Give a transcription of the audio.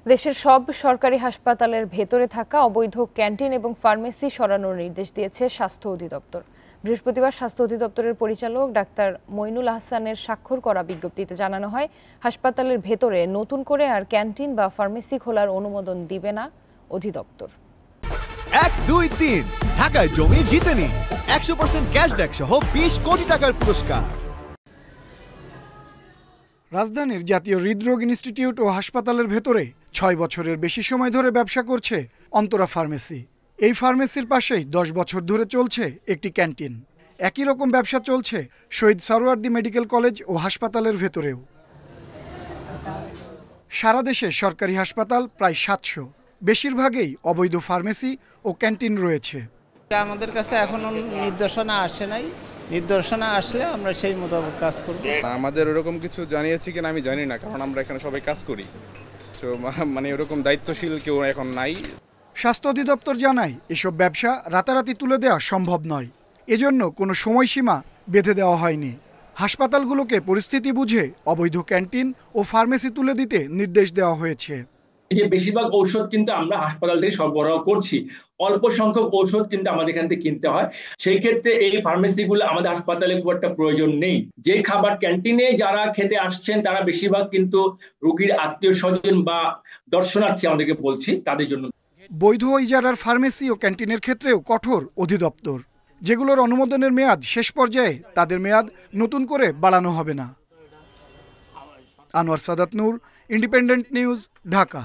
দেশের সব সরকারি হাসপাতালের ভেতরে থাকা অবৈধ ক্যান্টিন এবং ফার্মেসি সরানোর নির্দেশ দিয়েছে স্বাস্থ্য অধিদপ্তর। বৃহস্পতিবার স্বাস্থ্য অধিদপ্তরের পরিচালক ডাক্তার মইনুল আহসানের স্বাক্ষর করা বিজ্ঞপ্তিতে জানানো হয়, হাসপাতালের ভেতরে নতুন করে আর ক্যান্টিন বা ফার্মেসি খোলার অনুমোদন দিবে না অধিদপ্তর। 1, 2, 3 ঢাকায় জমি জিতে নিন 100% ক্যাশব্যাক সহ 20 কোটি টাকার পুরস্কার। রাজধানীর জাতীয় হৃদরোগ ইনস্টিটিউট ও হাসপাতালের ভেতরে 6 বছরের বেশি সময় ধরে ব্যবসা করছে অন্তরা ফার্মেসি। এই ফার্মেসির পাশেই 10 বছর ধরে চলছে একটি ক্যান্টিন। একই রকম ব্যবসা চলছে শহীদ সরওয়ার্দী মেডিকেল কলেজ ও হাসপাতালের ভেতরেও। সারা দেশে সরকারি হাসপাতাল প্রায় 700, বেশিরভাগই অবৈধ ফার্মেসি ও ক্যান্টিন রয়েছে। আমাদের কাছে এখনো নির্দেশনা আসে নাই, নির্দেশনা আসলে আমরা সেই মোতাবেক কাজ করব। আমাদের ওরকম কিছু জানিয়েছি কিনা আমি জানি না, কারণ আমরা এখানে সবাই কাজ করি, তো মানে ওরকম দায়িত্বশীল কেউ এখন নাই। স্বাস্থ্য অধিদপ্তর জানায় এসব ব্যবসা রাতারাতি তুলে দেওয়া সম্ভব নয়, এজন্য কোনো সময়সীমা বেঁধে দেওয়া হয়নি। হাসপাতালগুলোকে পরিস্থিতি বুঝে অবৈধ ক্যান্টিন ও ফার্মেসি তুলে দিতে নির্দেশ দেওয়া হয়েছে। যে বেশিরভাগ ঔষধ কিন্তু আমরা হাসপাতাল থেকে সরবরাহ করছি, অল্প সংখ্যক ঔষধ কিন্তু আমাদের এখান থেকে কিনতে হয়। সেই ক্ষেত্রে এই ফার্মেসিগুলো আমাদের হাসপাতালে খুব একটা প্রয়োজন নেই। যে খাবার ক্যান্টিনে যারা খেতে আসছেন তারা বেশিরভাগ কিন্তু রোগীর আত্মীয় স্বজন বা দর্শনার্থী, আমাদেরকে বলছি তাদের জন্য। বৈধ ইজারার ফার্মেসি ও ক্যান্টিনের ক্ষেত্রেও কঠোর অধিদপ্তর। যেগুলোর অনুমোদনের মেয়াদ শেষ পর্যায়ে তাদের মেয়াদ নতুন করে বাড়ানো হবে না। আনোয়ার সাদাত নূর, ইন্ডিপেন্ডেন্ট নিউজ, ঢাকা।